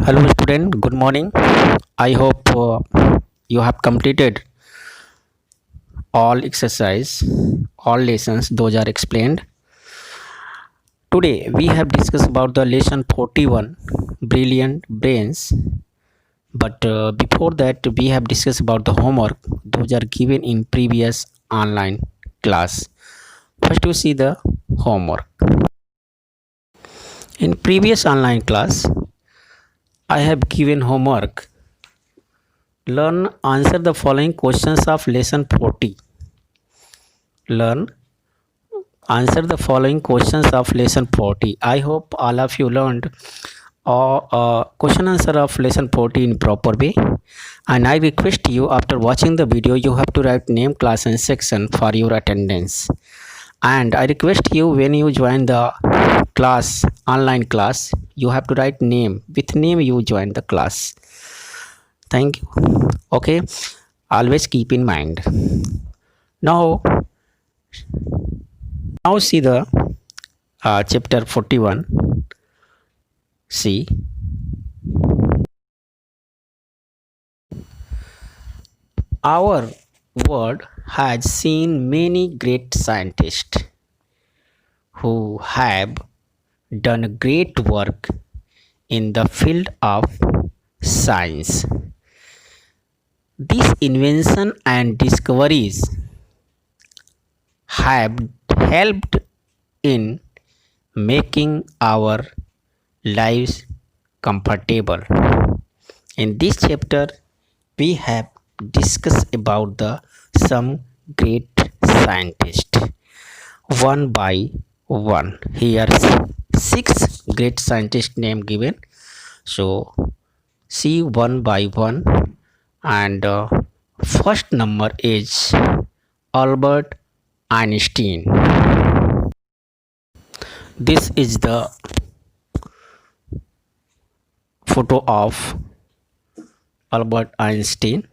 Hello student, good morning. I hope you have completed all exercise, all lessons, those are explained. Today we have discussed about the lesson 41, brilliant brains. But before that we have discussed about the homework, those are given in previous online class. First you see the homework. In previous online class, I have given homework. Learn answer the following questions of lesson 40. Learn answer the following questions of lesson 40. I hope all of you learned question answer of lesson 40 in proper way, and I request you, after watching the video, you have to write name, class and section for your attendance. And I request you, when you join the class, online class, you have to write name. With name you join the class. Thank you. Okay, always keep in mind. Now see the chapter 41. See, our world has seen many great scientists who have done great work in the field of science. These inventions and discoveries have helped in making our lives comfortable. In this chapter, we have discussed about the some great scientists one by one. Here six great scientists name given. So see one by one, and first number is Albert Einstein. This is the photo of Albert Einstein,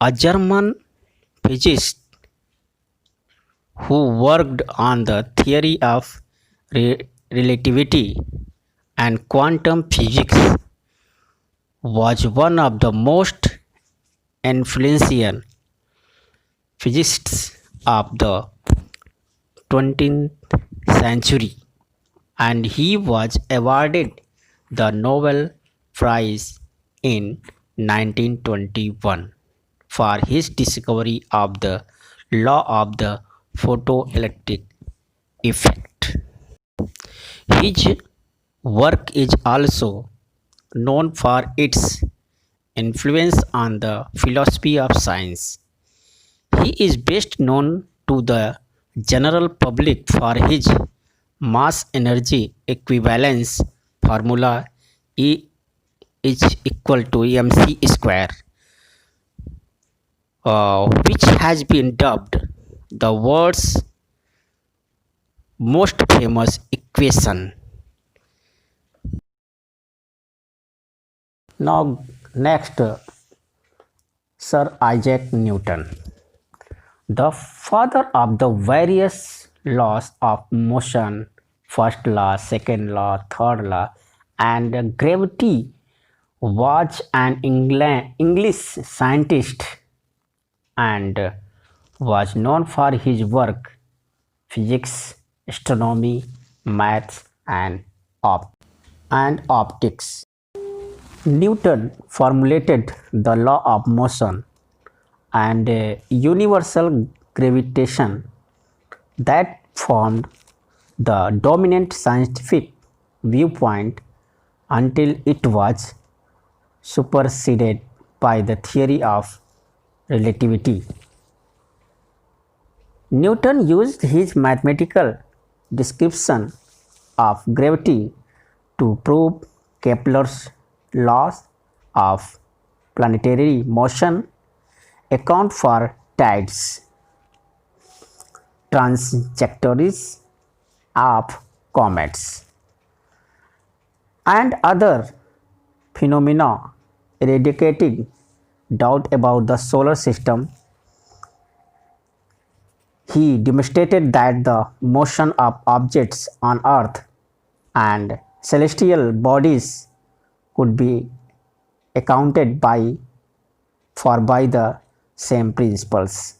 a German physicist who worked on the theory of relativity and quantum physics, was one of the most influential physicists of the 20th century, and he was awarded the Nobel Prize in 1921 for his discovery of the law of the photoelectric effect. His work is also known for its influence on the philosophy of science. He is best known to the general public for his mass energy equivalence formula, E is equal to mc square, which has been dubbed the world's most famous equation. Now next, Sir Isaac Newton, the father of the various laws of motion, first law, second law, third law, and gravity, was an English scientist and was known for his work physics, astronomy, maths, and optics. Newton formulated the law of motion and universal gravitation that formed the dominant scientific viewpoint until it was superseded by the theory of relativity. Newton used his mathematical description of gravity to prove Kepler's laws of planetary motion, account for tides, trajectories of comets, and other phenomena, eradicating doubt about the solar system. He demonstrated that the motion of objects on Earth and celestial bodies could be accounted by the same principles.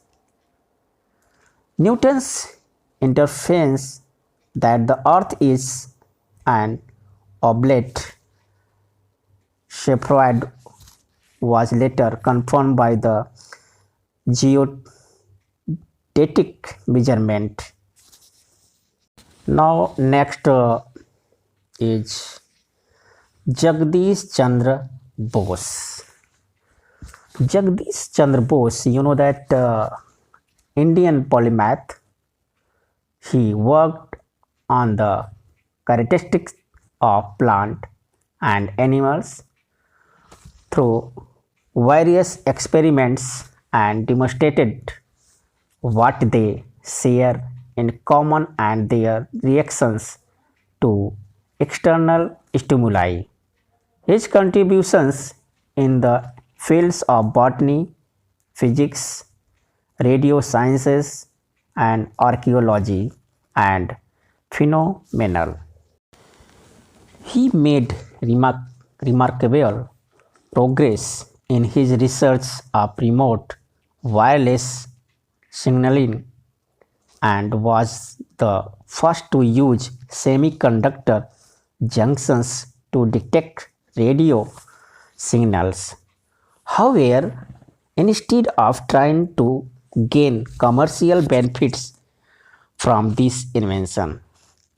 Newton's interference that the earth is an oblate spheroid was later confirmed by the geodetic measurement. Now next is Jagadish Chandra Bose. Jagadish Chandra Bose, you know that Indian polymath. He worked on the characteristics of plant and animals through various experiments and demonstrated what they share in common and their reactions to external stimuli. His contributions in the fields of botany, physics, radio sciences, and archaeology and phenomenal. He made remarkable progress in his research of remote wireless signaling and was the first to use semiconductor junctions to detect radio signals. However, instead of trying to gain commercial benefits from this invention,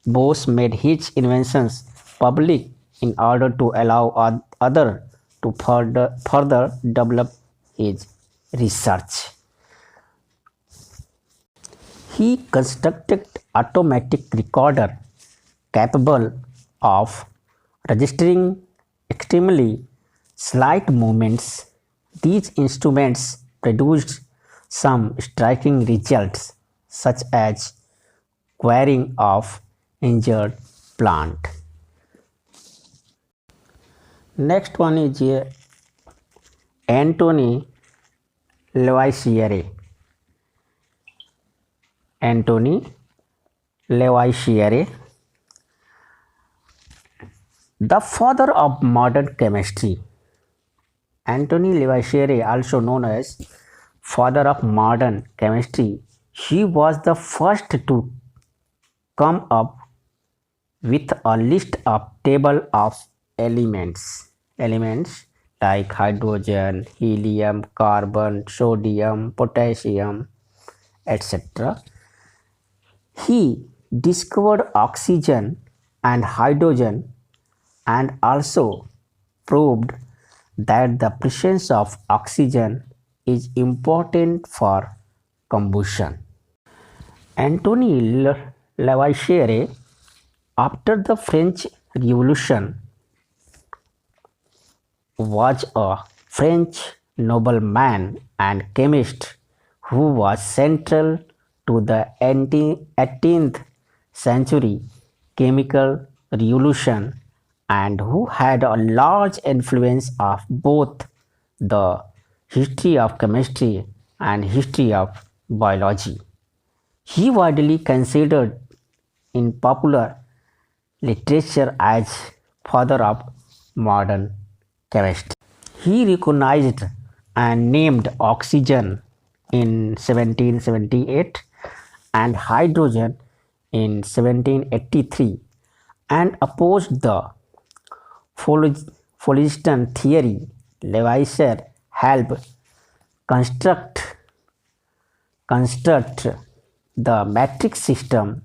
Bose made his inventions public in order to allow others to further develop his research. He constructed automatic recorder capable of registering extremely slight movements. These instruments produced some striking results such as quarrying of injured plant. Next one is Antoine Lavoisier. Antoine Lavoisier, the father of modern chemistry. Antoine Lavoisier, also known as father of modern chemistry, he was the first to come up with a list of table of elements like hydrogen, helium, carbon, sodium, potassium, etc. He discovered oxygen and hydrogen and also proved that the presence of oxygen is important for combustion. Antoine Lavoisier, after the French Revolution, was a French nobleman and chemist who was central to the 18th century chemical revolution and who had a large influence of both the history of chemistry and history of biology. He widely considered in popular literature as father of modern chemistry. He recognized and named oxygen in 1778 and hydrogen in 1783 and opposed the phlogiston theory. Lavoisier helped construct the metric system,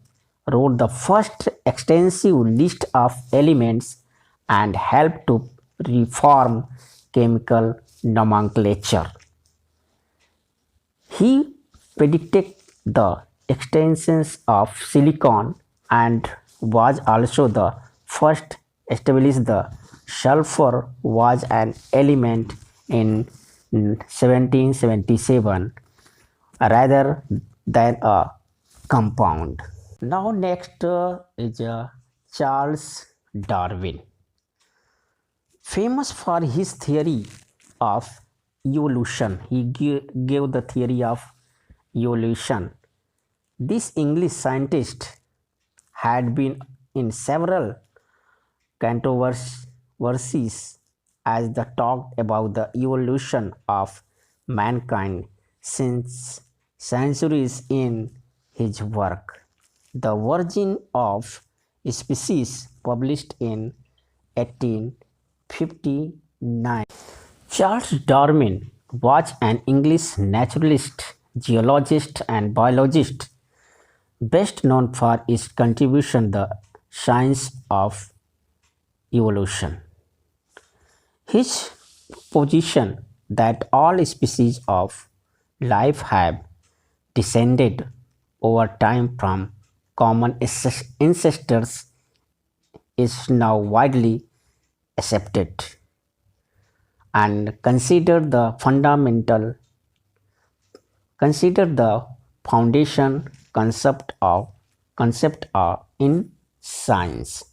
wrote the first extensive list of elements, and helped to reform chemical nomenclature. He predicted the extensions of silicon and was also the first established the sulfur was an element in 1777 rather than a compound. Now next is Charles Darwin, famous for his theory of evolution. He gave the theory of evolution. This English scientist had been in several controversies as the talked about the evolution of mankind since centuries in his work. The Origin of Species, published in 1859. Charles Darwin was an English naturalist, geologist, and biologist, best known for his contribution to the science of evolution. His position that all species of life have descended over time from common ancestors is now widely accepted and considered the foundation concept of in science.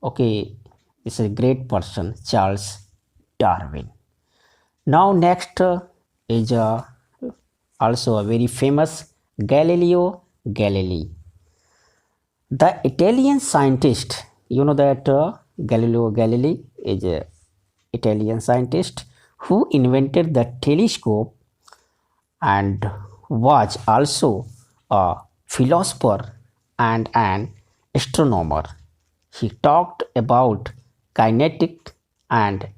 Okay, it's a great person, Charles Darwin. Now next is also a very famous Galileo Galilei. The Italian scientist, you know that Galileo Galilei is an Italian scientist who invented the telescope and was also a philosopher and an astronomer. He talked about kinetic and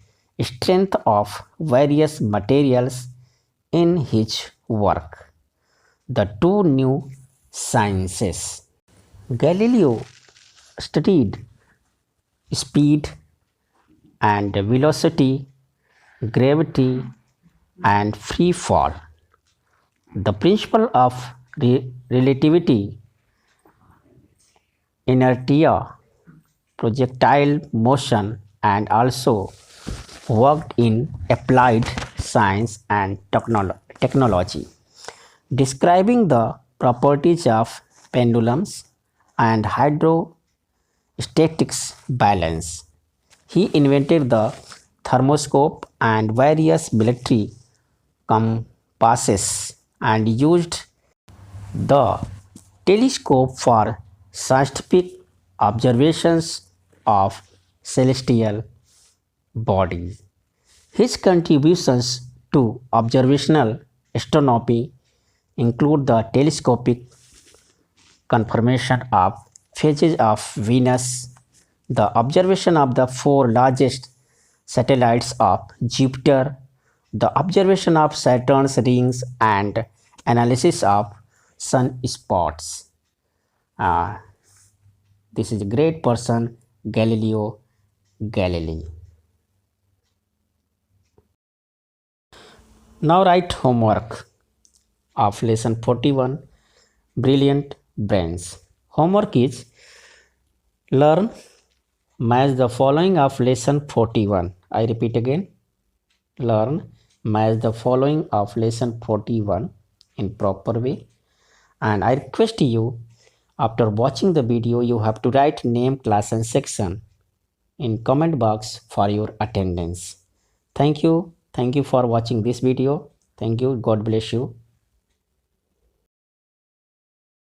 strength of various materials in his work, The Two New Sciences. Galileo studied speed and velocity, gravity, and free fall. The principle of relativity, inertia, projectile motion, and also worked in applied science and technology, describing the properties of pendulums and hydrostatics balance. He invented the thermoscope and various military compasses and used the telescope for scientific observations of celestial bodies. His contributions to observational astronomy include the telescopic confirmation of phases of Venus, the observation of the four largest satellites of Jupiter, the observation of Saturn's rings, and analysis of sunspots. Uh, this is a great person, Galileo Galilei. Now write homework of lesson 41, Brilliant Brains. Homework is learn, match the following of lesson 41. I repeat again, learn, match the following of lesson 41 in proper way. And I request you, after watching the video, you have to write name, class and section in comment box for your attendance. Thank you for watching this video. Thank you. God bless you.